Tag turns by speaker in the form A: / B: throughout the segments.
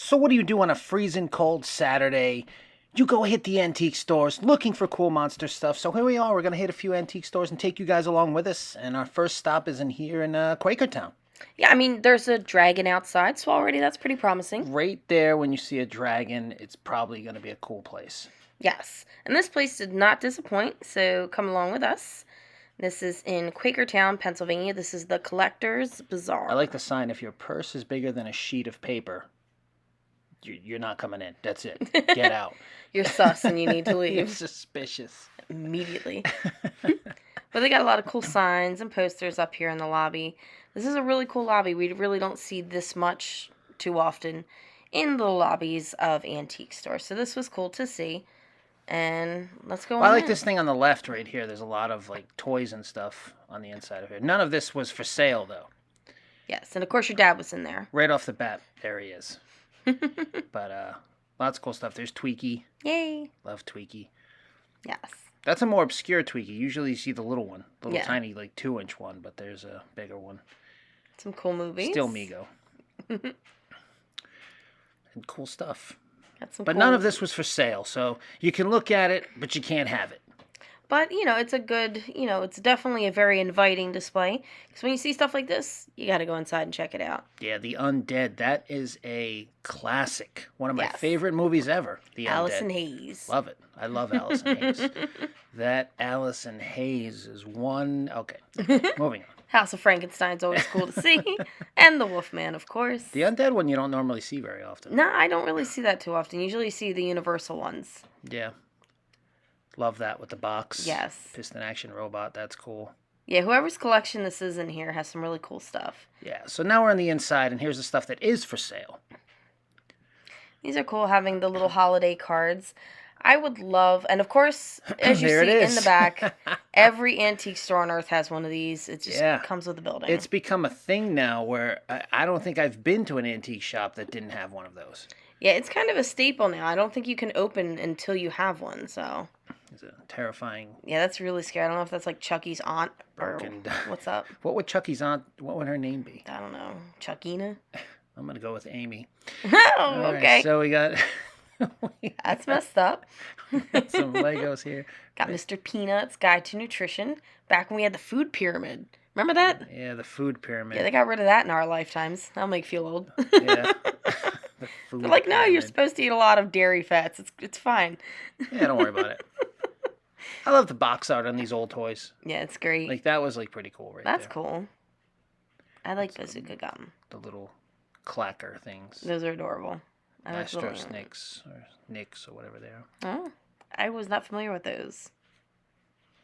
A: So what do you do on a freezing cold Saturday? You go hit the antique stores looking for cool monster stuff. So here we are. We're going to hit a few antique stores and take you guys along with us. And our first stop is in here in Quakertown.
B: Yeah, I mean, there's a dragon outside, so already that's pretty promising.
A: Right there, when you see a dragon, it's probably going to be a cool place.
B: Yes, and this place did not disappoint, so come along with us. This is in Quakertown, Pennsylvania. This is the Collector's Bazaar.
A: I like the sign, if your purse is bigger than a sheet of paper, you're not coming in. That's it. Get out.
B: You're sus and you need to leave.
A: You're suspicious.
B: Immediately. But they got a lot of cool signs and posters up here in the lobby. This is a really cool lobby. We really don't see this much too often in the lobbies of antique stores. So this was cool to see. And let's go on
A: I like
B: in.
A: this thing on the left right here. There's a lot of like toys and stuff on the inside of here. None of this was for sale though.
B: Yes, and of course your dad was in there.
A: Right off the bat, there he is. But lots of cool stuff. There's Tweaky.
B: Yay.
A: Love Tweaky.
B: Yes.
A: That's a more obscure Tweaky. Usually you see the little one. Little
B: Yeah.
A: tiny like 2-inch one, but there's a bigger one.
B: Some cool movies.
A: Still Mego. And cool stuff.
B: But
A: none of this was for sale, so you can look at it, but you can't have it.
B: But, it's a good, it's definitely a very inviting display. Because when you see stuff like this, you got to go inside and check it out.
A: Yeah, The Undead. That is a classic. One of my
B: Yes.
A: favorite movies ever. The
B: Allison
A: Undead.
B: Hayes.
A: Love it. I love Allison Hayes. That Allison Hayes is one... Okay, moving on.
B: House of Frankenstein's always cool to see. And the Wolfman, of course.
A: The Undead one you don't normally see very often.
B: No, I don't really see that too often. Usually you see the Universal ones.
A: Yeah. Love that with the box.
B: Yes.
A: Piston action robot. That's cool.
B: Yeah, whoever's collection this is in here has some really cool stuff.
A: Yeah, so now we're on the inside, and here's the stuff that is for sale.
B: These are cool, having the little holiday cards. I would love, and of course, as you
A: There
B: see
A: it
B: in
A: is.
B: the back, every antique store on earth has one of these. It just
A: Yeah.
B: comes with the building.
A: It's become a thing now where I don't think I've been to an antique shop that didn't have one of those.
B: Yeah, it's kind of a staple now. I don't think you can open until you have one, so...
A: It's a terrifying...
B: Yeah, that's really scary. I don't know if that's like Chucky's aunt or
A: Broken.
B: what's up.
A: What would Chucky's aunt... What would her name be?
B: I don't know. Chuckina?
A: I'm going to go with Amy.
B: Oh,
A: All right,
B: okay.
A: so we got...
B: That's messed up.
A: got some Legos here.
B: Got Mr. Peanut's Guide to Nutrition. Back when we had the food pyramid. Remember that?
A: Yeah, the food pyramid.
B: Yeah, they got rid of that in our lifetimes. That'll make you feel old.
A: Yeah. The food
B: They're like, no, you're
A: pyramid.
B: supposed to eat a lot of dairy fats. It's fine.
A: Yeah, don't worry about it. I love the box art on these old toys.
B: Yeah, it's great.
A: Like, that was, like, pretty cool right
B: That's
A: there.
B: cool. I like Bazooka Gum.
A: The little clacker things.
B: Those are adorable. I like
A: Astro
B: little-
A: Snicks, or Nicks, or whatever they are.
B: Oh, I was not familiar with those.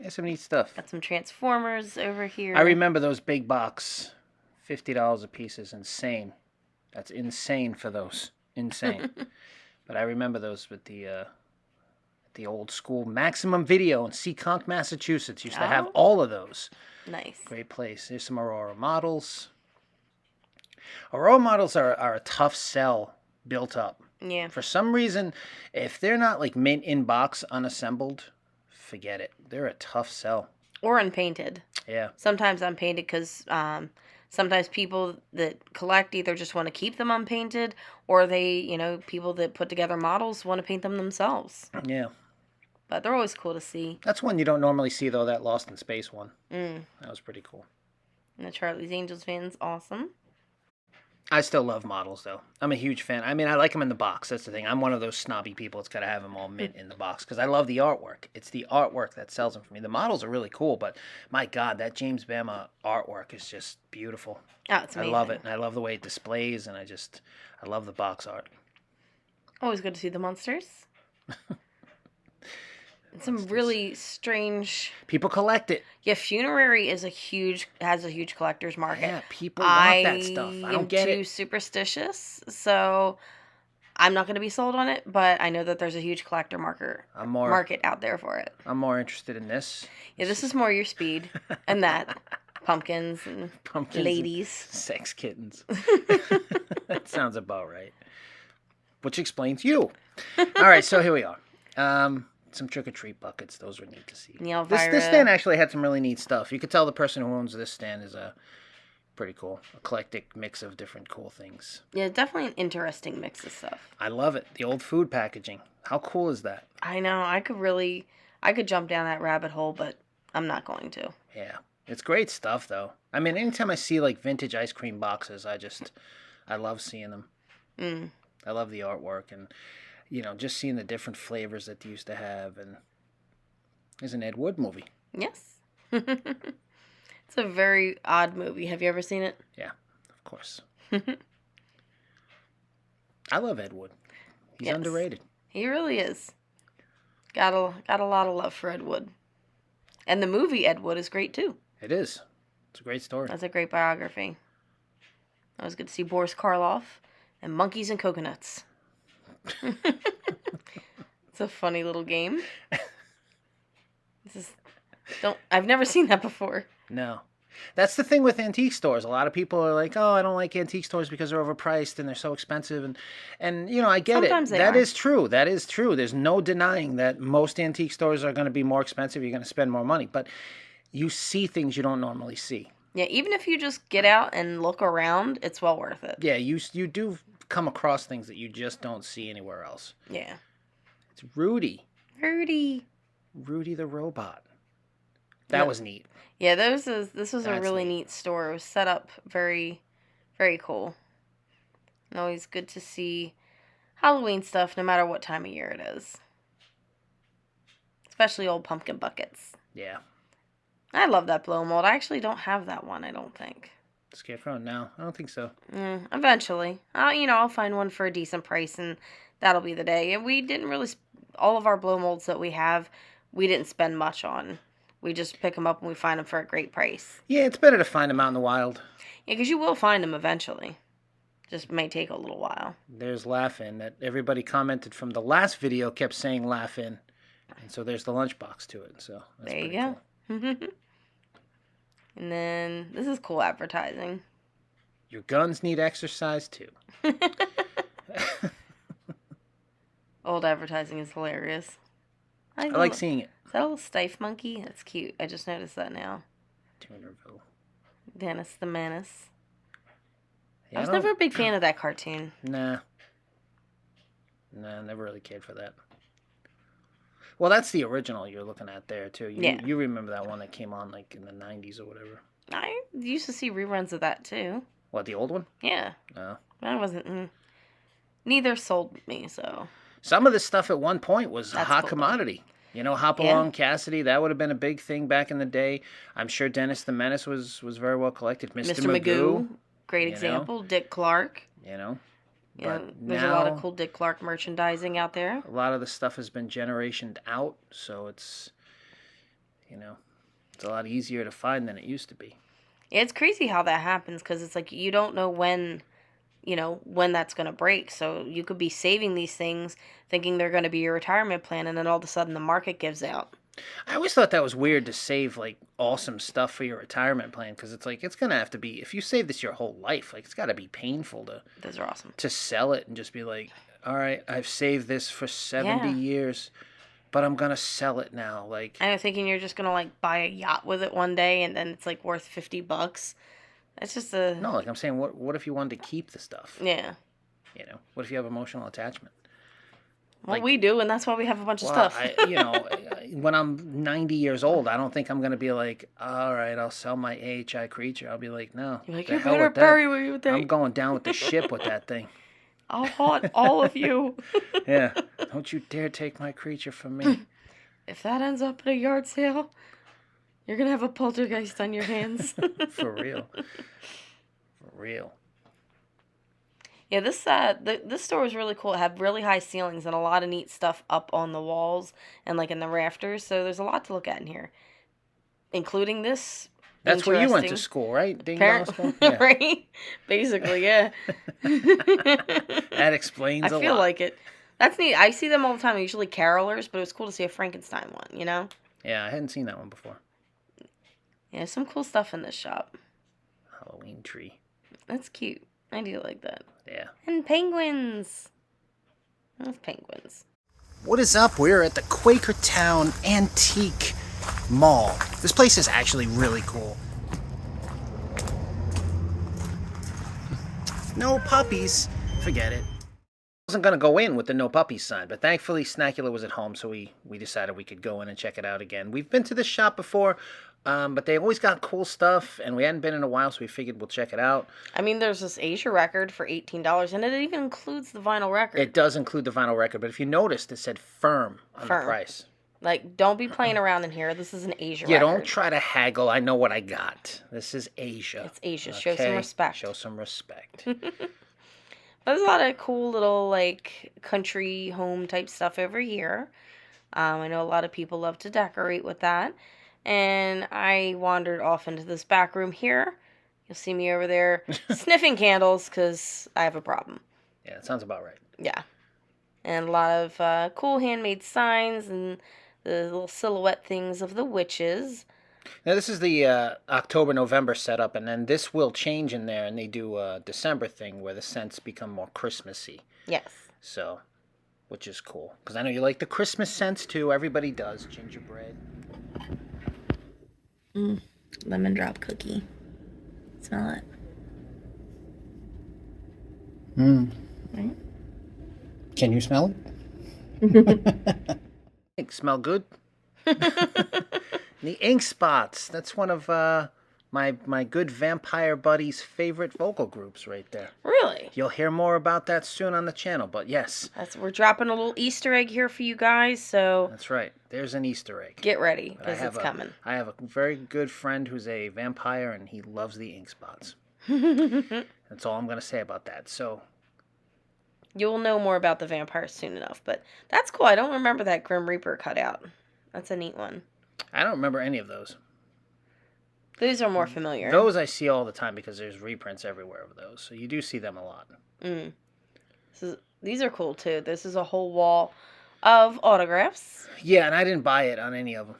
A: Yeah, some neat stuff.
B: Got some Transformers over here.
A: I remember those big box. $50 a piece is insane. That's insane for those. Insane. But I remember those with the old school Maximum Video in Seekonk, Massachusetts. Used to have
B: Oh.
A: all of those.
B: Nice.
A: Great place. There's some Aurora models. Aurora models are a tough sell built up.
B: Yeah.
A: For some reason, if they're not like mint in box unassembled, forget it. They're a tough sell.
B: Or unpainted.
A: Yeah.
B: Sometimes unpainted because sometimes people that collect either just want to keep them unpainted or they, people that put together models want to paint them themselves.
A: Yeah.
B: But they're always cool to see.
A: That's one you don't normally see, though, that Lost in Space one.
B: Mm.
A: That was pretty cool.
B: And the Charlie's Angels fan's awesome.
A: I still love models, though. I'm a huge fan. I mean, I like them in the box. That's the thing. I'm one of those snobby people that's got to have them all mint in the box because I love the artwork. It's the artwork that sells them for me. The models are really cool, but my God, that James Bama artwork is just beautiful.
B: Oh, it's amazing.
A: I love it, and I love the way it displays, and I love the box art.
B: Always good to see the monsters. And some really strange...
A: People collect it.
B: Yeah, funerary has a huge collector's market.
A: Yeah, people want that stuff. I don't get
B: am too
A: it.
B: superstitious, so I'm not going to be sold on it, but I know that there's a huge collector market out there for it.
A: I'm more interested in this.
B: Yeah, this is more your speed, and that. Pumpkins and
A: Pumpkins
B: ladies.
A: And sex kittens. That sounds about right. Which explains you. All right, so here we are. Some trick-or-treat buckets. Those were neat to see.
B: The Elvira.
A: This stand actually had some really neat stuff. You could tell the person who owns this stand is Pretty cool. Eclectic mix of different cool things.
B: Yeah, definitely an interesting mix of stuff.
A: I love it. The old food packaging. How cool is that?
B: I know. I could jump down that rabbit hole, but I'm not going to.
A: Yeah. It's great stuff, though. I mean, anytime I see, like, vintage ice cream boxes, I love seeing them.
B: Mm.
A: I love the artwork and, just seeing the different flavors that they used to have. And there's an Ed Wood movie.
B: Yes. It's a very odd movie. Have you ever seen it?
A: Yeah, of course. I love Ed Wood. He's
B: Yes.
A: underrated.
B: He really is. Got a lot of love for Ed Wood. And the movie Ed Wood is great, too.
A: It is. It's a great story.
B: That's a great biography. It was good to see Boris Karloff and monkeys and coconuts. It's a funny little game. I've never seen that before.
A: No. That's the thing with antique stores. A lot of people are like, "Oh, I don't like antique stores because they're overpriced and they're so expensive." And I get
B: Sometimes
A: it.
B: they are.
A: Is true. That is true. There's no denying that most antique stores are going to be more expensive. You're going to spend more money, but you see things you don't normally see.
B: Yeah, even if you just get out and look around, it's well worth it.
A: Yeah, you do come across things that you just don't see anywhere else.
B: Yeah.
A: It's Rudy
B: Rudy
A: the robot. That was neat.
B: Yeah, this was a
A: That's
B: really neat store. It was set up very, very cool. And always good to see Halloween stuff no matter what time of year it is. Especially old pumpkin buckets.
A: Yeah.
B: I love that blow mold. I actually don't have that one, I don't think.
A: Scarecrow? No, I don't think so.
B: Eventually. I'll find one for a decent price and that'll be the day. And we didn't really, all of our blow molds that we have, we didn't spend much on. We just pick them up and we find them for a great price.
A: Yeah, it's better to find them out in the wild.
B: Yeah, because you will find them eventually. Just may take a little while.
A: There's Laugh-In that everybody commented from the last video kept saying Laugh-In. And so there's the lunchbox to it. So that's
B: There you
A: pretty
B: go.
A: cool.
B: And then this is cool advertising.
A: Your guns need exercise too.
B: Old advertising is hilarious.
A: I like seeing it.
B: Is that a little stiff monkey? That's cute. I just noticed that now.
A: Tunerville.
B: Dennis the Menace.
A: Yeah,
B: I was never a big fan of that cartoon.
A: Nah, never really cared for that. Well, that's the original you're looking at there, too. You remember that one that came on, like, in the 90s or whatever.
B: I used to see reruns of that, too.
A: What, the old one?
B: Yeah.
A: No.
B: I wasn't... Neither sold me, so...
A: Some of this stuff at one point was a hot
B: cool,
A: commodity. Hopalong Cassidy, that would have been a big thing back in the day. I'm sure Dennis the Menace was very well collected. Mr. Magoo.
B: Great example. Dick Clark.
A: But
B: there's a lot of cool Dick Clark merchandising out there.
A: A lot of the stuff has been generationed out, so it's a lot easier to find than it used to be.
B: Yeah, it's crazy how that happens because it's like you don't know when that's going to break. So you could be saving these things thinking they're going to be your retirement plan, and then all of a sudden the market gives out.
A: I always thought that was weird to save, like, awesome stuff for your retirement plan, because it's like, it's going to have to be, if you save this your whole life, like, it's got to be painful
B: Those are awesome.
A: to sell it and just be like, all right, I've saved this for 70 years, but I'm going to sell it now. Like,
B: I know, thinking you're just going to, like, buy a yacht with it one day, and then it's, like, worth $50. That's just a...
A: No, like, I'm saying, what if you wanted to keep the stuff?
B: Yeah.
A: What if you have emotional attachment?
B: Well, we do, and that's why we have a bunch of stuff.
A: When I'm 90 years old, I don't think I'm going to be like, all right, I'll sell my AHI creature. I'll be like, no.
B: You're like, you better bury what you think.
A: I'm going down with the ship with that thing.
B: I'll haunt all of you.
A: Yeah. Don't you dare take my creature from me.
B: If that ends up at a yard sale, you're going to have a poltergeist on your hands.
A: For real. For real.
B: Yeah, this store was really cool. It had really high ceilings and a lot of neat stuff up on the walls and like in the rafters. So there's a lot to look at in here, including this.
A: That's where you went to school, right? Ding dong school? Yeah.
B: Right? Basically, yeah.
A: That explains a lot.
B: I feel like it. That's neat. I see them all the time. Usually carolers, but it was cool to see a Frankenstein one,
A: Yeah, I hadn't seen that one before.
B: Yeah, some cool stuff in this shop.
A: Halloween tree.
B: That's cute. I do like that.
A: Yeah.
B: And penguins. Those penguins.
A: What is up? We're at the Quakertown Antique Mall. This place is actually really cool. No puppies. Forget it. I wasn't going to go in with the no puppies sign, but thankfully Snackula was at home, so we decided we could go in and check it out again. We've been to this shop before, but they always got cool stuff, and we hadn't been in a while, so we figured we'll check it out.
B: I mean, there's this Asia record for $18, and it even includes the vinyl record.
A: It does include the vinyl record, but if you noticed, it said firm on the price.
B: Like, don't be playing around in here. This is an Asia record.
A: Yeah, don't try to haggle. I know what I got. This is Asia.
B: It's Asia. Okay? Show some respect.
A: Show some respect.
B: There's a lot of cool little, like, country home type stuff over here. I know a lot of people love to decorate with that. And I wandered off into this back room here. You'll see me over there sniffing candles because I have a problem.
A: Yeah, that sounds about right.
B: Yeah. And a lot of cool handmade signs and the little silhouette things of the witches.
A: Now, this is the October-November setup, and then this will change in there, and they do a December thing where the scents become more Christmassy.
B: Yes.
A: So, which is cool. Because I know you like the Christmas scents, too. Everybody does. Gingerbread.
B: Lemon drop cookie. Smell it. Right?
A: Can you smell it? Smell good? The Ink Spots. That's one of my good vampire buddy's favorite vocal groups right there.
B: Really?
A: You'll hear more about that soon on the channel, but yes.
B: We're dropping a little Easter egg here for you guys, so...
A: That's right. There's an Easter egg.
B: Get ready, because it's coming.
A: I have a very good friend who's a vampire, and he loves the Ink Spots. That's all I'm going to say about that, so...
B: You'll know more about the vampires soon enough, but that's cool. I don't remember that Grim Reaper cutout. That's a neat one. I
A: don't remember any of those.
B: Those are more familiar.
A: Those I see all the time because there's reprints everywhere of those. So you do see them a lot.
B: These are cool too. This is a whole wall of autographs.
A: Yeah, and I didn't buy it on any of them.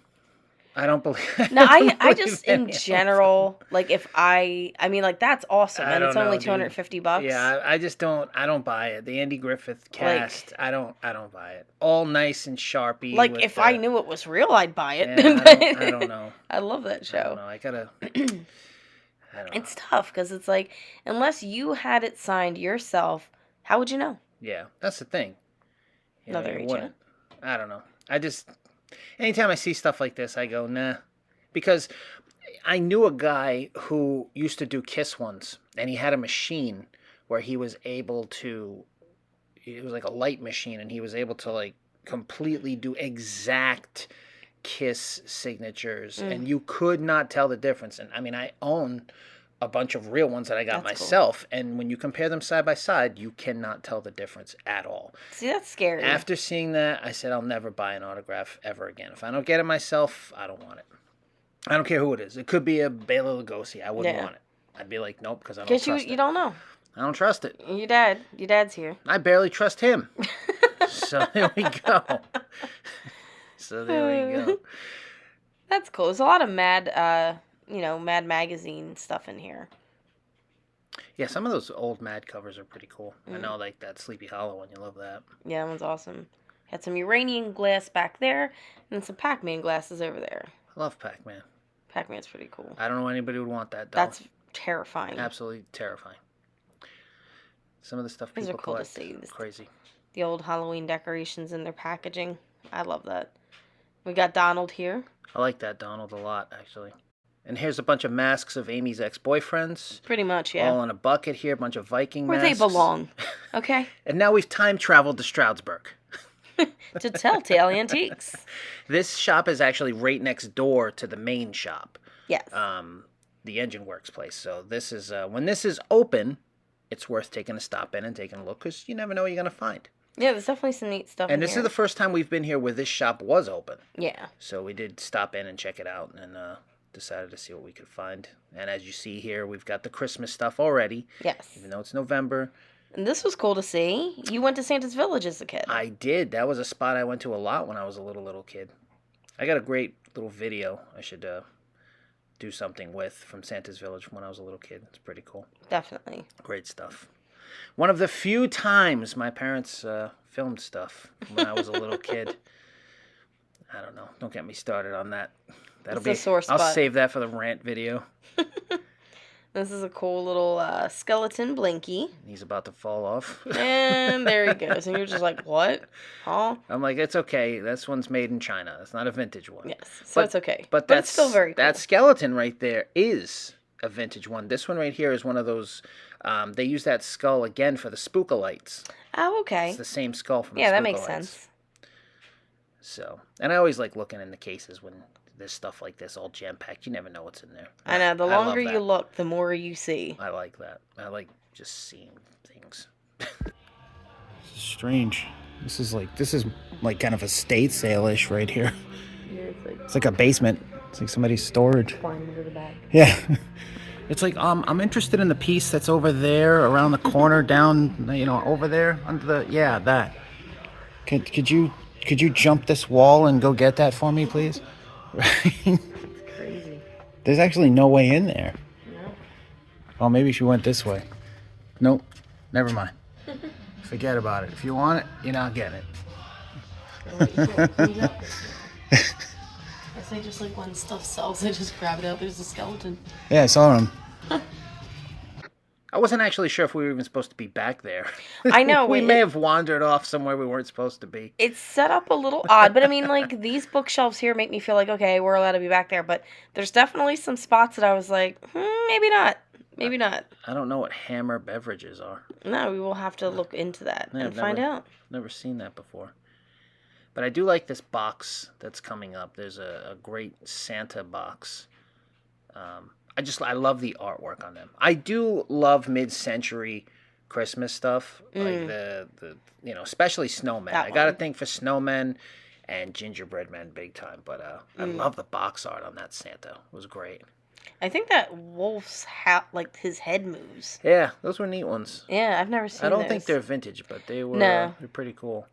A: I don't believe.
B: No, I just in general, like if I mean, like that's awesome, and it's only $250.
A: Yeah, I just don't. I don't buy it. The Andy Griffith cast. Like, I don't buy it. All nice and Sharpie.
B: Like if I knew it was real, I'd buy it.
A: Yeah, I don't know.
B: I love that show.
A: I don't know. I gotta. I don't know.
B: It's tough because it's like unless you had it signed yourself, how would you know?
A: Yeah, that's the thing.
B: Another agent.
A: I don't know. I just. Anytime I see stuff like this, I go, nah. Because I knew a guy who used to do Kiss ones, and he had a machine where he was able to, it was like a light machine, and he was able to like completely do exact Kiss signatures, and you could not tell the difference. And I mean, I own a bunch of real ones that I got myself, and when you compare them side by side, you cannot tell the difference at all.
B: See, that's scary.
A: After seeing that, I said I'll never buy an autograph ever again. If I don't get it myself, I don't want it. I don't care who it is. It could be a Bela Lugosi. I wouldn't want it. I'd be like, nope, because I don't trust it.
B: You don't know.
A: I don't trust it.
B: Your dad's here.
A: I barely trust him. So there we go.
B: That's cool. There's a lot of Mad Magazine stuff in here.
A: Yeah, some of those old Mad covers are pretty cool. I know, like that Sleepy Hollow one. You love that.
B: Yeah, that one's awesome. Had some Uranian glass back there, and some Pac-Man glasses over there.
A: I love Pac-Man.
B: Pac-Man's pretty cool.
A: I don't know anybody would want that, though.
B: That's terrifying.
A: Absolutely terrifying. Some of the stuff
B: These
A: people
B: are cool
A: collect,
B: to see.
A: crazy.
B: The old Halloween decorations in their packaging. I love that. We got Donald here.
A: I like that Donald a lot, actually. And here's a bunch of masks of Amy's ex-boyfriends.
B: Pretty much, yeah.
A: All in a bucket here, a bunch of Viking masks.
B: Where they belong, okay?
A: And now we've time-traveled to Stroudsburg.
B: To Telltale Antiques.
A: This shop is actually right next door to the main shop.
B: Yes.
A: The Engine Works place. So this is, when this is open, it's worth taking a stop in and taking a look, because you never know what you're going to find.
B: Yeah, there's definitely some neat stuff
A: And this is the first time we've been here where this shop was open.
B: Yeah.
A: So we did stop in and check it out, and decided to see what we could find. And as you see here, we've got the Christmas stuff already.
B: Yes.
A: Even though it's November.
B: And this was cool to see. You went to Santa's Village as a kid.
A: I did. That was a spot I went to a lot when I was a little kid. I got a great little video I should do something with from Santa's Village when I was a little kid. It's pretty cool.
B: Definitely.
A: Great stuff. One of the few times my parents filmed stuff when I was a little kid. I don't know. Don't get me started on that. That'll be a sore spot. I'll save that for the rant video.
B: This is a cool little skeleton Blinky.
A: He's about to fall off.
B: And there he goes. And you're just like, what? Huh?
A: I'm like, it's okay. This one's made in China. It's not a vintage one.
B: Yes. So it's okay.
A: But
B: it's still very cool.
A: That skeleton right there is a vintage one. This one right here is one of those. They use that skull again for the spookalites.
B: Oh, okay.
A: It's the same skull from the
B: Yeah, that
A: spookalites.
B: makes sense.
A: So, and I always like looking in the cases when there's stuff like this all jam-packed. You never know what's in there.
B: I know. The longer you look, the more you see.
A: I like that. I like just seeing things. This is strange. This is like kind of a estate sale-ish right here.
B: Yeah,
A: it's like a basement. It's like somebody's storage.
B: Climb into the back.
A: Yeah. It's like I'm interested in the piece that's over there, around the corner, down, over there under the that. Could you jump this wall and go get that for me, please?
B: Crazy.
A: There's actually no way in there.
B: No.
A: Oh, maybe she went this way. Nope. Never mind. Forget about it. If you want it, you're not getting it.
B: I say just like when stuff sells, I just grab it out. There's a skeleton.
A: Yeah, I saw him. I wasn't actually sure if we were even supposed to be back there.
B: I know.
A: We may have wandered off somewhere we weren't supposed to be.
B: It's set up a little odd, but I mean, like, these bookshelves here make me feel like, okay, we're allowed to be back there, but there's definitely some spots that I was like, maybe not. Maybe not.
A: I don't know what Hammer beverages are.
B: No, we will have to look into that and find out.
A: Never seen that before. But I do like this box that's coming up. There's a great Santa box. I love the artwork on them. I do love mid-century Christmas stuff, like the especially snowmen. I got a thing for snowmen and gingerbread men big time. But I love the box art on that Santa. It was great.
B: I think that wolf's his head moves.
A: Yeah, those were neat ones.
B: Yeah, I've never seen.
A: I don't think they're vintage, but they were.
B: No.
A: They're pretty cool.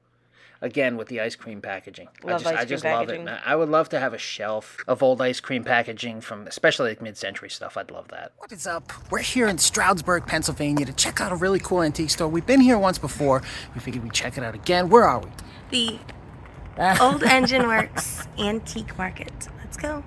A: Again, with the ice cream packaging.
B: I
A: just love it. I would love to have a shelf of old ice cream packaging from, especially like mid-century stuff. I'd love that. What is up? We're here in Stroudsburg, Pennsylvania to check out a really cool antique store. We've been here once before. We figured we'd check it out again. Where are we?
B: The Old Engine Works Antique Market. Let's go.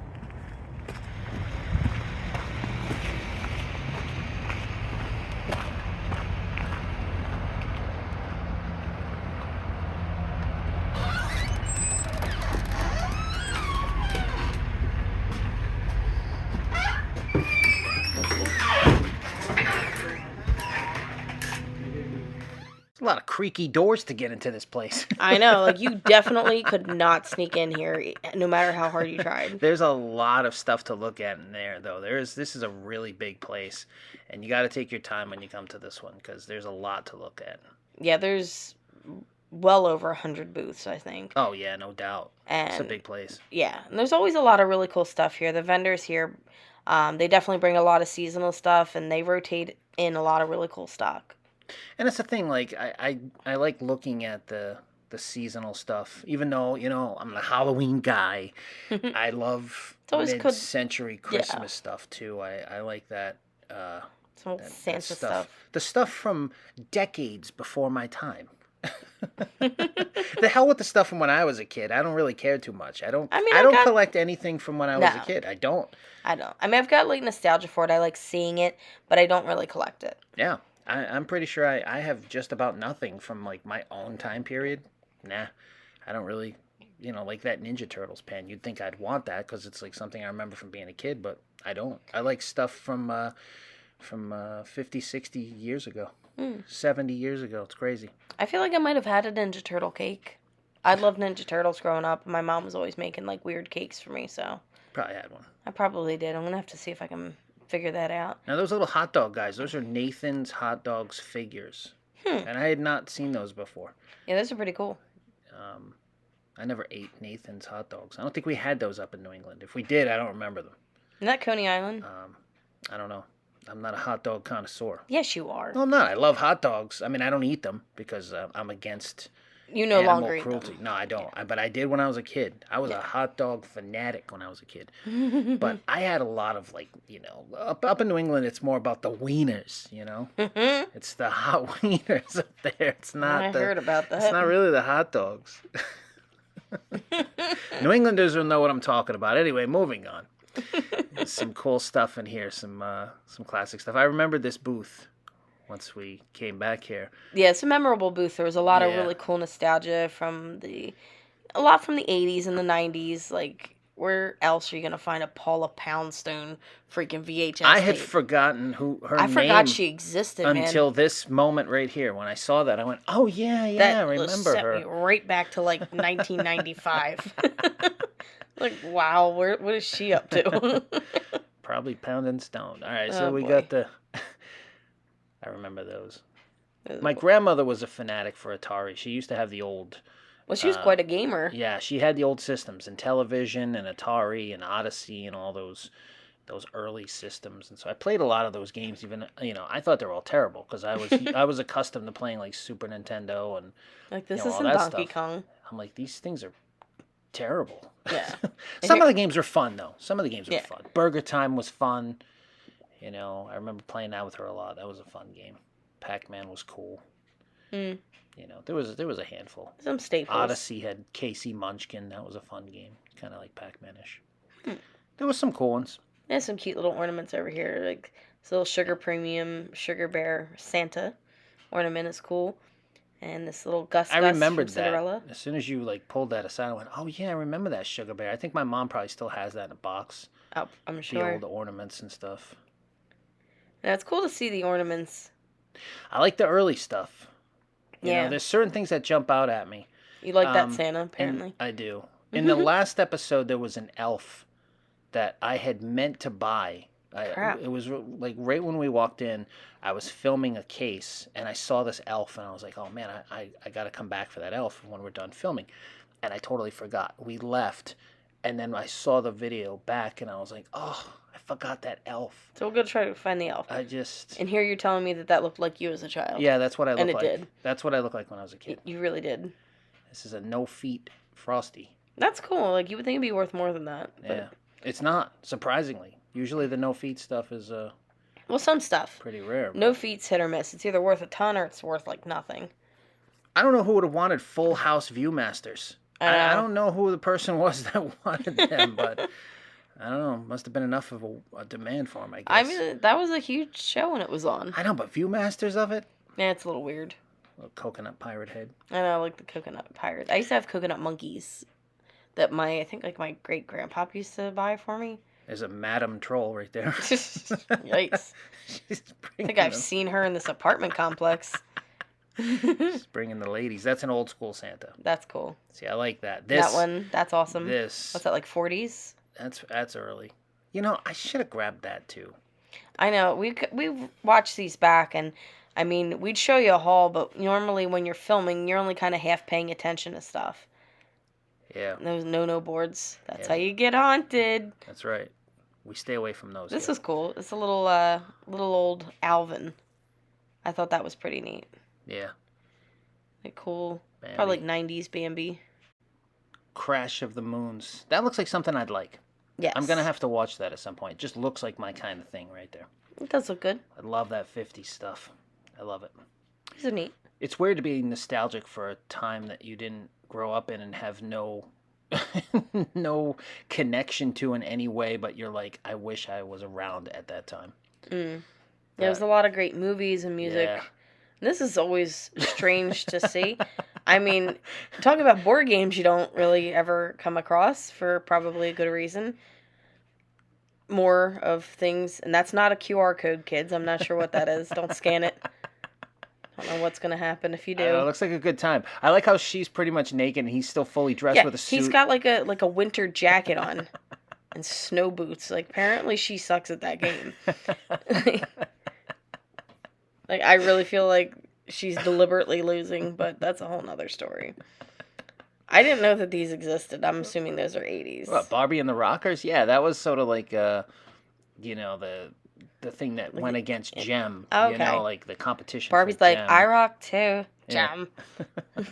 A: A lot of creaky doors to get into this place.
B: I know, like you definitely could not sneak in here no matter how hard you tried.
A: There's a lot of stuff to look at in there, though. This is a really big place, and you got to take your time when you come to this one because there's a lot to look at.
B: Yeah, there's well over 100 booths, I think.
A: Oh yeah, no doubt.
B: And
A: it's a big place.
B: Yeah, and there's always a lot of really cool stuff here. The vendors here, they definitely bring a lot of seasonal stuff, and they rotate in a lot of really cool stock.
A: And it's the thing, like, I like looking at the seasonal stuff, even though, I'm the Halloween guy. I love mid-century Christmas stuff, too. I like that.
B: Some old Santa stuff.
A: The stuff from decades before my time. The hell with the stuff from when I was a kid. I don't really care too much. I don't collect anything from when I was a kid. I don't.
B: I mean, I've got, like, nostalgia for it. I like seeing it, but I don't really collect it.
A: Yeah. I'm pretty sure I have just about nothing from, like, my own time period. Nah, I don't really, like that Ninja Turtles pen. You'd think I'd want that because it's, like, something I remember from being a kid, but I don't. I like stuff from 50, 60 years ago, 70 years ago. It's crazy.
B: I feel like I might have had a Ninja Turtle cake. I loved Ninja Turtles growing up. My mom was always making, like, weird cakes for me, so.
A: Probably had one.
B: I probably did. I'm going to have to see if I can figure that out.
A: Now, those little hot dog guys, those are Nathan's Hot Dogs figures. And I had not seen those before.
B: Yeah, those are pretty cool.
A: I never ate Nathan's Hot Dogs. I don't think we had those up in New England. If we did, I don't remember them.
B: Isn't that Coney Island?
A: I don't know. I'm not a hot dog connoisseur.
B: Yes, you are.
A: No, I'm not. I love hot dogs. I mean, I don't eat them because I'm against
B: you no
A: animal
B: longer
A: cruelty.
B: Eat them.
A: No, I don't. But I did when I was a kid. I was a hot dog fanatic when I was a kid. But I had a lot of, like, up in New England, it's more about the wieners, It's the hot wieners up there. It's not
B: I heard about that.
A: It's not really the hot dogs. New Englanders will know what I'm talking about. Anyway, moving on. Some cool stuff in here, some classic stuff. I remember this booth once we came back here.
B: Yeah, it's a memorable booth. There was a lot of
A: Yeah.
B: really cool nostalgia a lot from the 80s and the 90s. Like, where else are you going to find a Paula Poundstone freaking VHS
A: I had
B: tape?
A: forgotten her
B: I
A: name
B: forgot she existed,
A: until
B: man.
A: this moment right here. When I saw that, I went, "Oh yeah,
B: That
A: I remember
B: sent
A: her."
B: me right back to like 1995. Like, wow, what is she up to?
A: Probably pounding stone. All right,
B: Oh,
A: so we
B: boy.
A: got the. I remember those. My grandmother was a fanatic for Atari. She used to have the old.
B: Well, she was quite a gamer.
A: Yeah, she had the old systems and television and Atari and Odyssey and all those early systems. And so I played a lot of those games. Even I thought they were all terrible because I was accustomed to playing like Super Nintendo and
B: Like, this
A: all
B: isn't
A: that
B: Donkey
A: stuff.
B: Kong.
A: I'm like, these things are terrible.
B: Yeah.
A: Some of the games were fun though. Some of the games were
B: Yeah.
A: fun. Burger Time was fun. I remember playing that with her a lot. That was a fun game. Pac-Man was cool.
B: Mm.
A: There was a handful.
B: Some staples.
A: Odyssey had Casey Munchkin. That was a fun game, kind of like Pac-Man-ish. There was some cool ones.
B: There's some cute little ornaments over here, like this little Sugar Premium Sugar Bear Santa ornament is cool, and this little Gus
A: I
B: Gus
A: remembered
B: from Cinderella.
A: that. As soon as you pulled that aside, I went, "Oh yeah, I remember that Sugar Bear." I think my mom probably still has that in a box.
B: Oh, I'm
A: The
B: sure.
A: old ornaments and stuff.
B: And it's cool to see the ornaments.
A: I like the early stuff.
B: Yeah.
A: There's certain things that jump out at me.
B: You like that Santa, apparently.
A: I do. In the last episode, there was an elf that I had meant to buy.
B: Crap.
A: It was like right when we walked in, I was filming a case and I saw this elf and I was like, oh man, I got to come back for that elf when we're done filming. And I totally forgot. We left and then I saw the video back and I was like, oh, I forgot that elf.
B: So we'll go try to find the elf. And here you're telling me that looked like you as a child.
A: Yeah, that's what I looked like.
B: And it did.
A: That's what I looked like when I was a kid.
B: You really did.
A: This is a no feet Frosty.
B: That's cool. Like, you would think it'd be worth more than that. But...
A: Yeah. It's not, surprisingly. Usually the no feet stuff is
B: well, some stuff.
A: Pretty rare.
B: No feet's hit or miss. It's either worth a ton or it's worth like nothing.
A: I don't know who would have wanted Full House Viewmasters. I don't know who the person was that wanted them, but I don't know. Must have been enough of a demand for them, I guess.
B: I mean, that was a huge show when it was on.
A: I know, but Viewmasters of it?
B: Yeah, it's a little weird.
A: A little coconut pirate head.
B: I know, like the coconut pirate. I used to have coconut monkeys that I think my great grandpop used to buy for me.
A: There's a Madam Troll right there.
B: Yikes. I think I've seen her in this apartment complex.
A: She's bringing the ladies. That's an old school Santa.
B: That's cool.
A: See, I like that.
B: That one, that's awesome.
A: What's
B: that, like 40s?
A: That's early. I should have grabbed that too.
B: I know. We watched these back, and I mean, we'd show you a haul, but normally when you're filming, you're only kind of half paying attention to stuff.
A: Yeah.
B: Those no boards. That's how you get haunted.
A: That's right. We stay away from those.
B: This is cool. It's a little old Alvin. I thought that was pretty neat.
A: Yeah.
B: Like cool.
A: Bambi.
B: Probably like 90s Bambi.
A: Crash of the Moons. That looks like something I'd like.
B: Yes.
A: I'm going to have to watch that at some point. It just looks like my kind of thing right there.
B: It does look good.
A: I love that 50s stuff. I love it.
B: These are neat.
A: It's weird to be nostalgic for a time that you didn't grow up in and have no no connection to in any way, but you're like, I wish I was around at that time.
B: There's a lot of great movies and music.
A: Yeah.
B: This is always strange to see. I mean, talking about board games you don't really ever come across for probably a good reason. More of things, and that's not a QR code, kids. I'm not sure what that is. Don't scan it. I don't know what's going to happen if you do.
A: It looks like a good time. I like how she's pretty much naked and he's still fully dressed with a suit.
B: He's got like a winter jacket on and snow boots. Like, apparently she sucks at that game. Like, I really feel like she's deliberately losing, but that's a whole nother story. I didn't know that these existed. I'm assuming those are 80s.
A: What, Barbie and the Rockers? Yeah, that was sort of like, the thing that went against Gem.
B: Okay.
A: Like the competition.
B: Barbie's like, Gem. I rock too, Gem.
A: Yeah.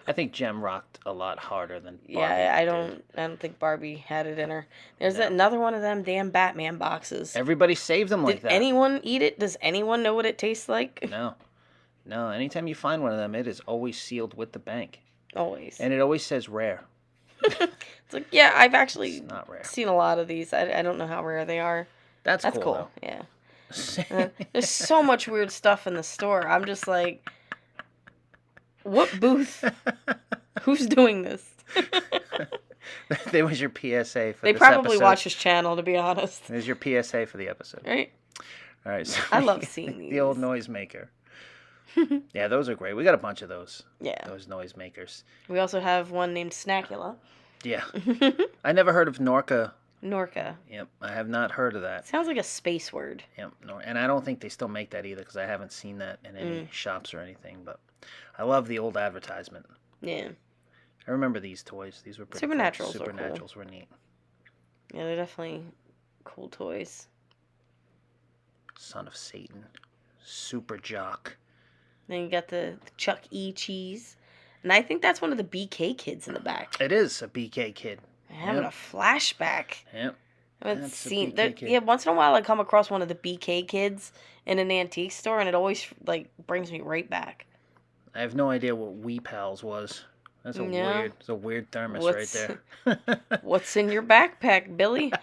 A: I think Gem rocked a lot harder than Barbie.
B: Yeah, I don't think Barbie had it in her. There's another one of them damn Batman boxes.
A: Everybody saved them like that.
B: Did anyone eat it? Does anyone know what it tastes like?
A: No. Anytime you find one of them, it is always sealed with the bank.
B: Always.
A: And it always says rare.
B: It's like, yeah, I've actually
A: It's not rare.
B: seen a lot of these. I don't know how rare they are.
A: That's
B: That's
A: cool,
B: cool. Yeah.
A: though.
B: There's so much weird stuff in the store. I'm just like, what booth? Who's doing this?
A: There was your PSA for
B: They
A: this
B: probably
A: episode.
B: watch this channel, to be honest.
A: There's your PSA for the episode.
B: Right?
A: All right. So
B: I love seeing these.
A: the old noisemaker. Yeah, those are great. We got a bunch of those.
B: Yeah.
A: Those noisemakers.
B: We also have one named Snackula.
A: Yeah. I never heard of Norca.
B: Norca.
A: Yep. I have not heard of that.
B: Sounds like a space word.
A: Yep. And I don't think they still make that either because I haven't seen that in any shops or anything. But I love the old advertisement.
B: Yeah.
A: I remember these toys. These were pretty
B: Supernaturals
A: cool.
B: were cool.
A: Supernaturals were neat.
B: Yeah, they're definitely cool toys.
A: Son of Satan. Super Jock.
B: Then you got the Chuck E. Cheese. And I think that's one of the BK kids in the back.
A: It is a BK kid.
B: I'm having a flashback.
A: Yep.
B: I haven't
A: That's a
B: seen
A: BK
B: that.
A: kid.
B: Yeah, once in a while I come across one of the BK kids in an antique store, and it always like brings me right back.
A: I have no idea what Wee Pals was. That's a weird thermos right there.
B: What's in your backpack, Billy?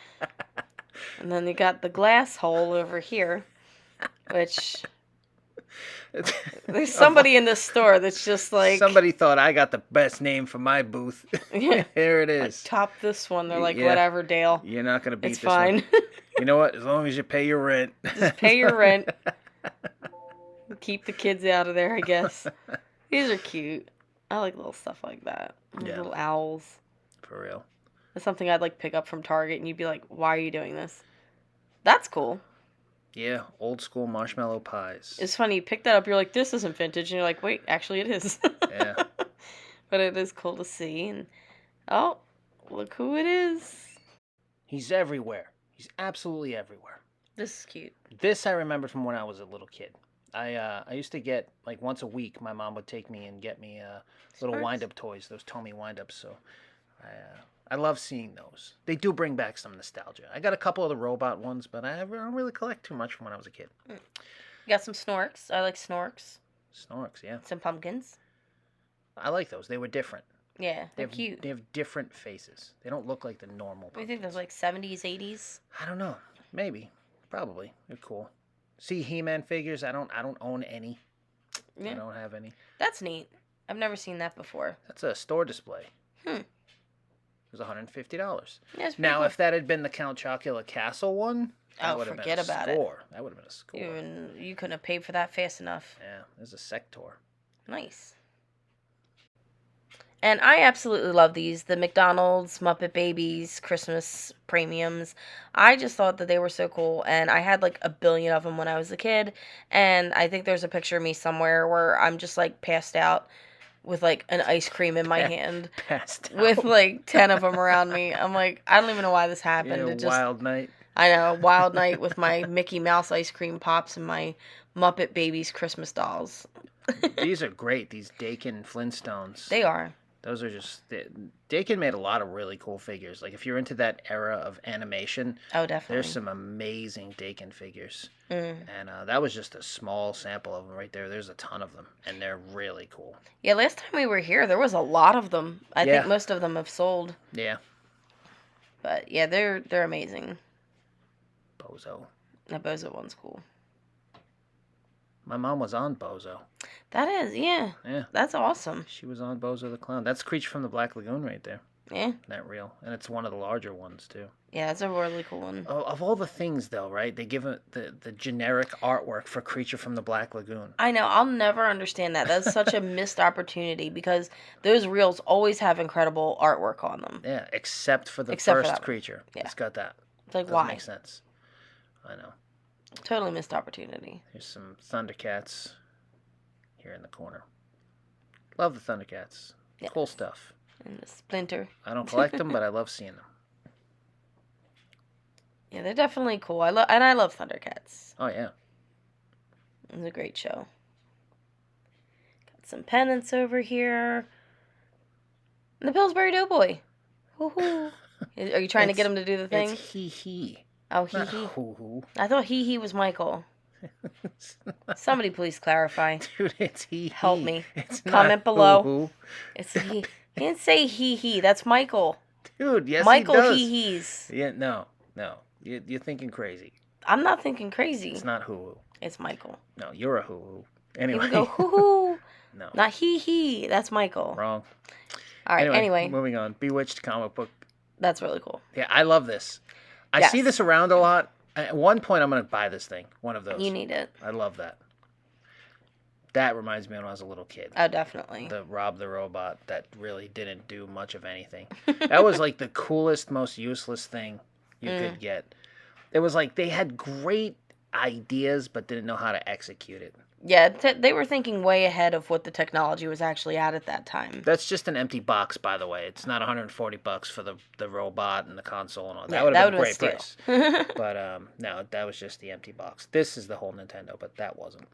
B: And then you got the glass hole over here, which there's somebody in this store that's just like,
A: somebody thought I got the best name for my booth.
B: Yeah.
A: Here it is.
B: Top this one. They're like,
A: Yeah.
B: whatever, Dale.
A: You're not gonna beat
B: It's
A: this
B: fine.
A: one. You know what? As long as you pay your rent.
B: Just pay your rent. Keep the kids out of there, I guess. These are cute. I like little stuff like that.
A: Yeah.
B: Little owls.
A: For real.
B: That's something I'd like pick up from Target, and you'd be like, why are you doing this? That's cool.
A: Yeah, old school marshmallow pies.
B: It's funny, you pick that up, you're like, this isn't vintage, and you're like, wait, actually it is.
A: Yeah.
B: But it is cool to see, and oh, look who it is.
A: He's everywhere. He's absolutely everywhere.
B: This is cute.
A: This I remember from when I was a little kid. I used to get, like, once a week, my mom would take me and get me little
B: Sparks?
A: wind-up toys, those Tommy wind-ups. So I love seeing those. They do bring back some nostalgia. I got a couple of the robot ones, but I don't really collect too much from when I was a kid.
B: You got some Snorks. I like Snorks.
A: Snorks, yeah.
B: Some pumpkins.
A: I like those. They were different.
B: Yeah, they're cute.
A: They have different faces. They don't look like the normal
B: What do you think,
A: pumpkins.
B: those like 70s, 80s?
A: I don't know. Maybe. Probably. They're cool. See He-Man figures. I don't own any.
B: Yeah.
A: I don't have any.
B: That's neat. I've never seen that before.
A: That's a store display.
B: Hmm.
A: It was $150.
B: Yeah, it's pretty
A: Now,
B: cool.
A: if that had been the Count Chocula Castle one, that
B: Oh,
A: would have
B: forget
A: been a
B: about it.
A: score. That would have been a score.
B: You couldn't have paid for that fast enough.
A: Yeah, there's a sector.
B: Nice. And I absolutely love these. The McDonald's Muppet Babies Christmas premiums. I just thought that they were so cool. And I had like a billion of them when I was a kid. And I think there's a picture of me somewhere where I'm just like passed out with like an ice cream in my hand.
A: Passed out.
B: With like 10 of them around me. I'm like, I don't even know why this happened.
A: Yeah,
B: It just,
A: wild night.
B: I know, a wild night with my Mickey Mouse ice cream pops and my Muppet Babies Christmas dolls.
A: These are great. These Dakin Flintstones.
B: They are.
A: Those are just... Dakin made a lot of really cool figures. Like, if you're into that era of animation,
B: Oh, definitely.
A: there's some amazing Dakin figures.
B: Mm.
A: And that was just a small sample of them right there. There's a ton of them, and they're really cool.
B: Yeah, last time we were here, there was a lot of them. I
A: Yeah.
B: think most of them have sold.
A: Yeah.
B: But yeah, they're amazing.
A: Bozo.
B: That Bozo one's cool.
A: My mom was on Bozo.
B: That is, yeah.
A: Yeah.
B: That's awesome.
A: She was on Bozo the Clown. That's Creature from the Black Lagoon right there.
B: Yeah.
A: That reel. And it's one of the larger ones, too.
B: Yeah, that's a really cool one.
A: Oh, of all the things, though, right? They give it the generic artwork for Creature from the Black Lagoon.
B: I know. I'll never understand that. That's such a missed opportunity because those reels always have incredible artwork on them.
A: Yeah, except for the
B: Except for
A: first
B: that one.
A: creature.
B: Yeah.
A: It's got that.
B: It's like,
A: Doesn't
B: why?
A: make sense. I know.
B: Totally missed opportunity.
A: Here's some Thundercats here in the corner. Love the Thundercats.
B: Yeah.
A: Cool stuff.
B: And the Splinter.
A: I don't collect them, but I love seeing them.
B: Yeah, they're definitely cool. I love Thundercats.
A: Oh, yeah.
B: It was a great show. Got some pennants over here. And the Pillsbury Doughboy. Woohoo. Are you trying to get him to do the thing?
A: It's he.
B: Oh, he
A: Not
B: he.
A: hoo-hoo.
B: I thought he was Michael. Somebody please clarify.
A: Dude, it's he.
B: Help me.
A: It's
B: Comment
A: not
B: below.
A: hoo-hoo.
B: It's he. He didn't say he. That's Michael.
A: Dude, yes,
B: Michael
A: he does.
B: he's.
A: Yeah, no. You're thinking crazy.
B: I'm not thinking crazy.
A: It's not hoo-hoo.
B: It's Michael.
A: No, you're a hoo-hoo.
B: He
A: Anyway.
B: would go hoo-hoo.
A: No.
B: Not he. That's Michael.
A: Wrong.
B: All right, anyway.
A: Moving on. Bewitched comic book.
B: That's really cool.
A: Yeah, I love this. I see this around a lot. At one point, I'm going to buy this thing. One of those.
B: You need it.
A: I love that. That reminds me when I was a little kid.
B: Oh, definitely.
A: The Rob the Robot that really didn't do much of anything. That was like the coolest, most useless thing you could get. It was like they had great ideas but didn't know how to execute it.
B: Yeah, they were thinking way ahead of what the technology was actually at that time.
A: That's just an empty box, by the way. It's not $140 for the robot and the console and all. That
B: Yeah,
A: would have been a
B: that
A: great
B: would've
A: price. But no, that was just the empty box. This is the whole Nintendo, but that wasn't.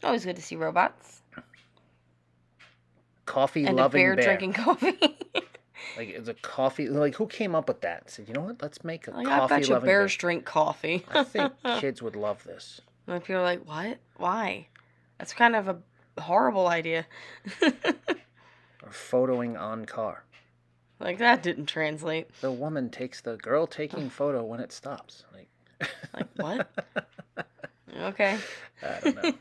B: Always good to see robots.
A: Coffee
B: And
A: loving
B: a bear
A: bear.
B: drinking coffee.
A: Like it's a coffee. Like who came up with that? Said, you know what? Let's make a
B: I
A: coffee
B: bet you
A: loving
B: bears drink coffee.
A: I think kids would love this.
B: And people are like, what? Why? That's kind of a horrible idea.
A: Or photoing on car.
B: Like, that didn't translate.
A: The woman takes the girl taking photo when it stops.
B: Like, what? Okay.
A: I don't know.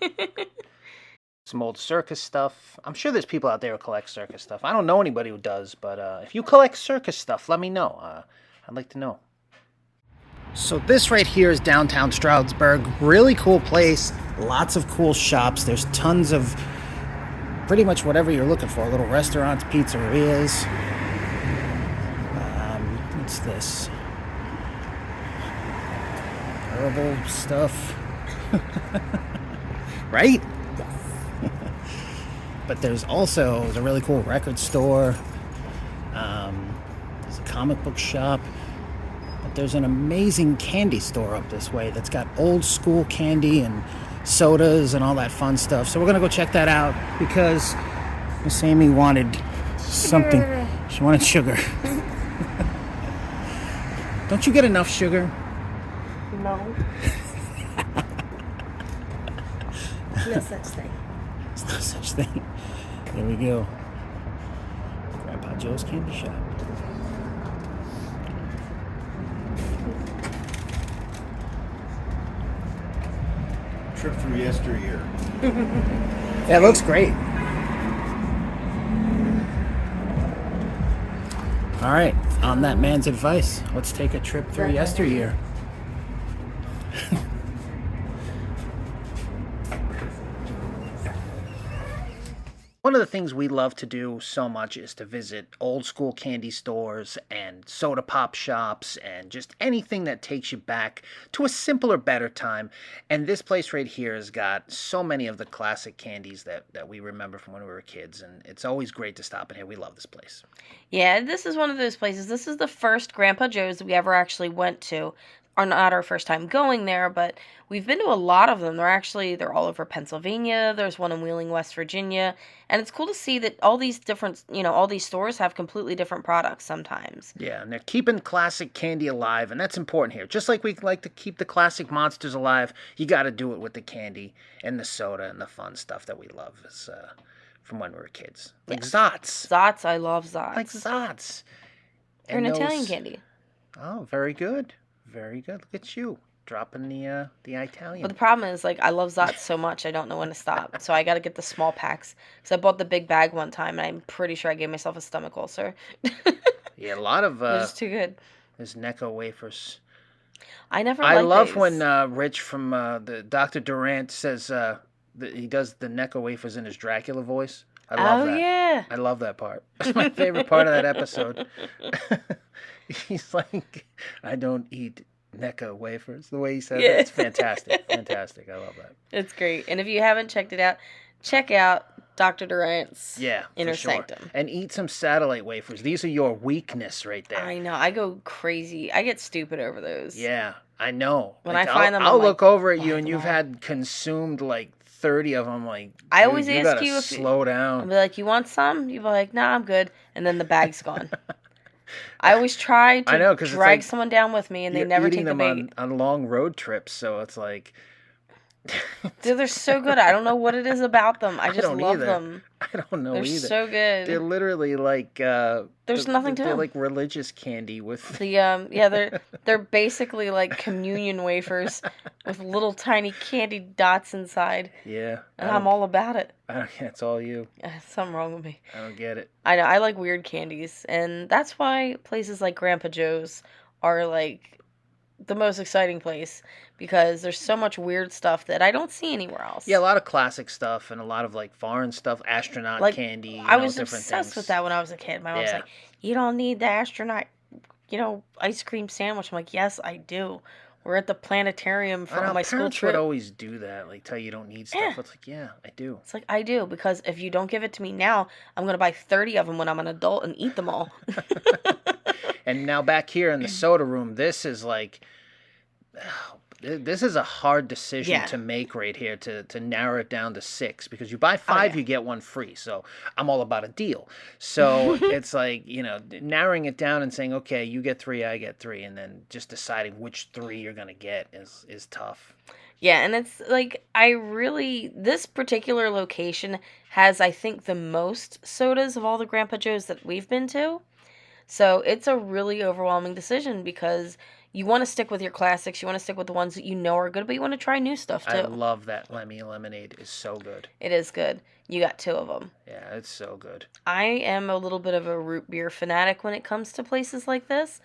A: Some old circus stuff. I'm sure there's people out there who collect circus stuff. I don't know anybody who does, but if you collect circus stuff, let me know. I'd like to know. So this right here is downtown Stroudsburg. Really cool place. Lots of cool shops. There's tons of pretty much whatever you're looking for. Little restaurants, pizzerias. What's this? Herbal stuff. Right? But there's a really cool record store. There's a comic book shop. But there's an amazing candy store up this way that's got old school candy and sodas and all that fun stuff. So we're gonna go check that out because Miss Amy wanted something. She wanted sugar. Don't you get enough sugar?
B: No. No such thing.
A: There's no such thing. There we go. Grandpa Joe's candy shop.
C: Trip through yesteryear.
A: That looks great. All right, on that man's advice, let's take a trip through yesteryear. One of the things we love to do so much is to visit old school candy stores and soda pop shops and just anything that takes you back to a simpler, better time. And this place right here has got so many of the classic candies that we remember from when we were kids. And it's always great to stop in here. We love this place.
B: Yeah, this is one of those places. This is the first Grandpa Joe's we ever actually went to. Or not our first time going there, but we've been to a lot of them. They're all over Pennsylvania. There's one in Wheeling, West Virginia. And it's cool to see that all these different, all these stores have completely different products sometimes.
A: Yeah, and they're keeping classic candy alive, and that's important here. Just like we like to keep the classic monsters alive, you got to do it with the candy and the soda and the fun stuff that we love from when we were kids. Like Zots.
B: Zots, I love Zots.
A: Like Zots.
B: They're an Italian candy.
A: Oh, very good. Very good. Look at you dropping the Italian.
B: But the problem is, I love Zots so much, I don't know when to stop. So I got to get the small packs. Because I bought the big bag one time, and I'm pretty sure I gave myself a stomach ulcer.
A: Yeah, a lot of...
B: They're just too good.
A: There's Necco wafers.
B: I
A: love
B: these.
A: when Rich from the Dr. Durant says that he does the Necco wafers in his Dracula voice. I love that.
B: Yeah.
A: I love that part. That's my favorite part of that episode. He's like, I don't eat Necco wafers. The way he says it, it's fantastic. Fantastic. I love that.
B: It's great. And if you haven't checked it out, check out Dr. Durant's Inner Sanctum.
A: And eat some satellite wafers. These are your weakness right there.
B: I know. I go crazy. I get stupid over those.
A: Yeah, I know.
B: When I find them,
A: I'll
B: I'm
A: look
B: like,
A: over at you and you've had consumed like 30 of them. Like,
B: I always
A: you
B: ask
A: gotta
B: you if
A: slow down.
B: I'll be like, you want some? You'll be like, nah, I'm good. And then the bag's gone. I always try to drag someone down with me, and they never take the bait.
A: on long road trips, so it's like
B: Dude, they're so good. I don't know what it is about them. I just
A: don't
B: love
A: either.
B: them.
A: I don't know
B: They're
A: either.
B: so good.
A: They're literally like
B: There's nothing to
A: they're
B: them.
A: like religious candy with
B: They're basically like communion wafers with little tiny candy dots inside,
A: yeah.
B: and I'm all about it.
A: It's all you.
B: Something wrong with me.
A: I don't get it.
B: I know, I like weird candies, and that's why places like Grandpa Joe's are like the most exciting place, because there's so much weird stuff that I don't see anywhere else.
A: Yeah, a lot of classic stuff and a lot of like foreign stuff, astronaut
B: Like,
A: candy.
B: I was
A: different
B: obsessed
A: things.
B: with that when I was a kid. My mom was
A: Yeah.
B: like, "You don't need the astronaut, ice cream sandwich." I'm like, "Yes, I do. We're at the planetarium
A: I
B: for
A: know,
B: my school
A: parents
B: trip."
A: would always do that, like tell you don't need stuff.
B: Yeah.
A: It's like, yeah, I do.
B: It's like, I do, because if you don't give it to me now, I'm going to buy 30 of them when I'm an adult and eat them all.
A: And now back here in the soda room, this is like, this is a hard decision
B: Yeah.
A: to make right here to narrow it down to 6, because you buy 5,
B: yeah.
A: you get 1 free. So I'm all about a deal. So it's like, narrowing it down and saying, okay, you get 3, I get 3, and then just deciding which 3 you're gonna get is tough.
B: Yeah, and it's like, this particular location has, I think, the most sodas of all the Grandpa Joe's that we've been to. So it's a really overwhelming decision, because you want to stick with your classics, you want to stick with the ones that you know are good, but you want to try new stuff too.
A: I love that Lemmy lemonade. Is so good.
B: It is good. You got 2 of them.
A: Yeah, it's so good.
B: I am a little bit of a root beer fanatic when it comes to places like this.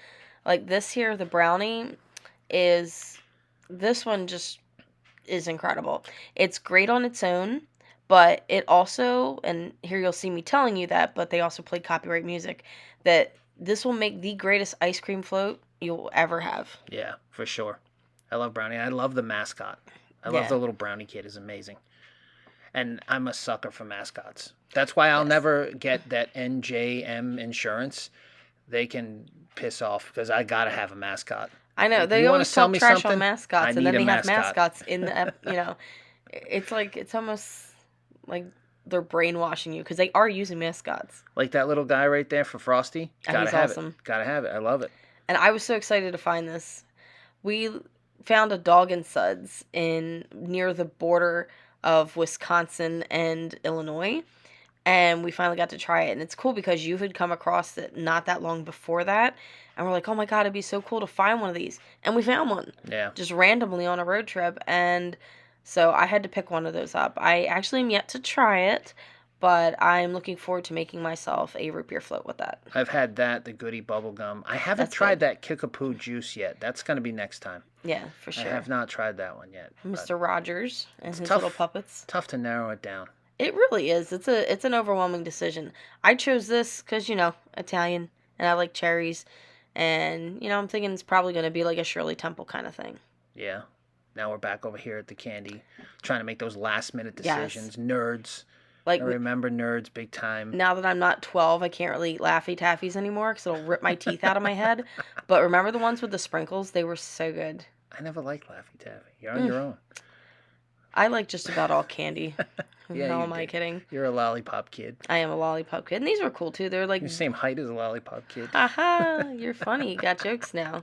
B: Like this here, the brownie this one just is incredible. It's great on its own, but it also, and here you'll see me telling you that, but they also played copyright music, that this will make the greatest ice cream float you'll ever have.
A: Yeah, for sure. I love brownie. I love the mascot. I love the little brownie kid. Is amazing. And I'm a sucker for mascots. That's why I'll never get that NJM insurance. They can piss off, because I gotta have a mascot.
B: I know,
A: If
B: they
A: you wanna
B: always
A: sell
B: talk
A: me
B: trash
A: something,
B: on mascots,
A: I
B: and then
A: need a
B: they have
A: mascot.
B: mascots in the, it's like, it's almost like they're brainwashing you, because they are using mascots.
A: Like that little guy right there for Frosty.
B: And
A: Gotta
B: he's
A: have
B: awesome.
A: it. Gotta have it. I love it.
B: And I was so excited to find this. We found a Dog and Suds near the border of Wisconsin and Illinois, and we finally got to try it. And it's cool because you had come across it not that long before that, and we're like, oh my god, it'd be so cool to find one of these. And we found one.
A: Yeah.
B: Just randomly on a road trip, and so I had to pick one of those up. I actually am yet to try it, but I'm looking forward to making myself a root beer float with that.
A: I've had that, the Goody Bubble Gum. I haven't
B: That's
A: tried
B: good.
A: that Kickapoo juice yet. That's going to be next time.
B: Yeah, for sure.
A: I have not tried that one yet. but
B: Mr. Rogers and his
A: tough.
B: little puppets.
A: Tough to narrow it down.
B: It really is. It's an overwhelming decision. I chose this because, Italian, and I like cherries, and, I'm thinking it's probably going to be like a Shirley Temple kind of thing.
A: Yeah. Now we're back over here at the candy, trying to make those last minute
B: Yes.
A: decisions. Nerds.
B: Like,
A: I remember nerds big time.
B: now that I'm not 12, I can't really eat Laffy Taffies anymore because it'll rip my teeth out of my head. But remember the ones with the sprinkles? They were so good.
A: I never liked Laffy Taffy. You're on your own.
B: I like just about all candy.
A: Yeah,
B: How
A: you
B: am I
A: do.
B: kidding?
A: You're a lollipop kid.
B: I am a lollipop kid. And these were cool, too. They're like,
A: You're the same height as a lollipop kid.
B: haha, you're funny. You got jokes now.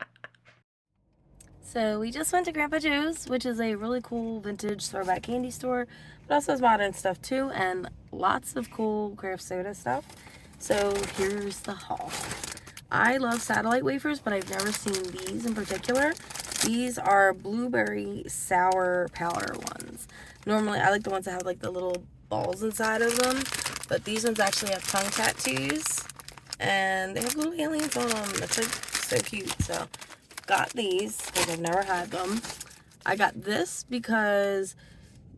B: So we just went to Grandpa Joe's, which is a really cool vintage throwback candy store, but also has modern stuff too, and lots of cool craft soda stuff. So here's the haul. I love satellite wafers, but I've never seen these in particular. These are blueberry sour powder ones. Normally I like the ones that have like the little balls inside of them, but these ones actually have tongue tattoos, and they have little aliens on them. It's like so cute. So got these because I've never had them. I got this because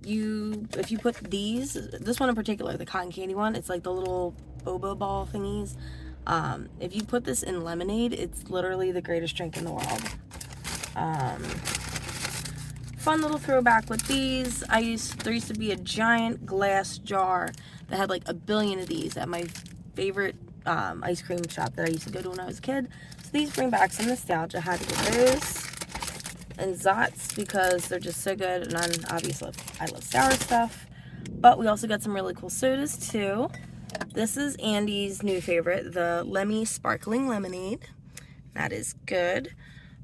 B: if you put this one in particular, the cotton candy one, it's like the little boba ball thingies. If you put this in lemonade, it's literally the greatest drink in the world. Fun little throwback with these. There used to be a giant glass jar that had like a billion of these at my favorite ice cream shop that I used to go to when I was a kid. So these bring back some nostalgia. I had to get those. And Zots because they're just so good, and obviously I love sour stuff. But we also got some really cool sodas too. This is Andy's new favorite, the Lemmy Sparkling Lemonade. That is good.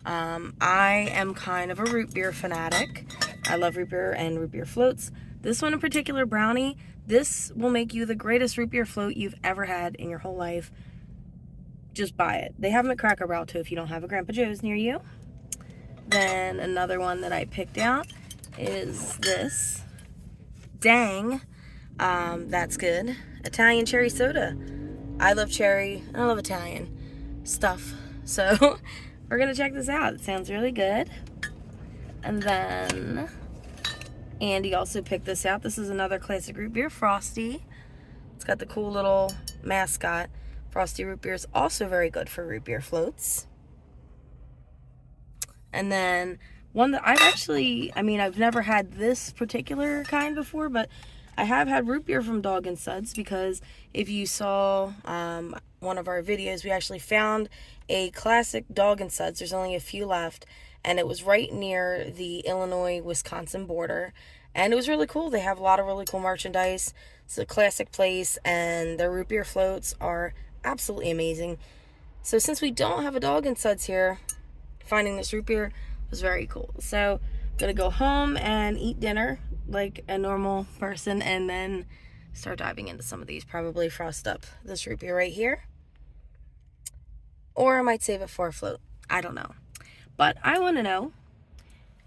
B: I am kind of a root beer fanatic, I love root beer and root beer floats. This one in particular, brownie, this will make you the greatest root beer float you've ever had in your whole life. Just buy it. They have them at Cracker Barrel too if you don't have a Grandpa Joe's near you. Then another one that I picked out is this. Dang. That's good. Italian cherry soda. I love cherry. I love Italian stuff. So we're going to check this out. It sounds really good. And then Andy also picked this out. This is another classic root beer, Frosty. It's got the cool little mascot. Frosty root beer is also very good for root beer floats. And then one that I've never had this particular kind before, but I have had root beer from Dog and Suds, because if you saw one of our videos, we actually found a classic Dog and Suds. There's only a few left, and it was right near the Illinois-Wisconsin border, and it was really cool. They have a lot of really cool merchandise. It's a classic place, and their root beer floats are absolutely amazing. So since we don't have a Dog and Suds here, finding this root beer was very cool. So I'm gonna go home and eat dinner like a normal person, and then start diving into some of these. Probably frost up this root beer right here, or I might save it for a float. I don't know. But I want to know,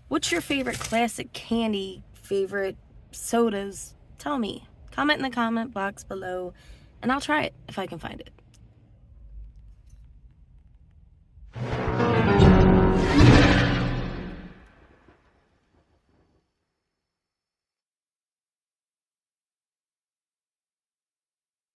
B: what's your favorite classic candy, favorite sodas? Tell me. Comment in the comment box below, and I'll try it if I can find it.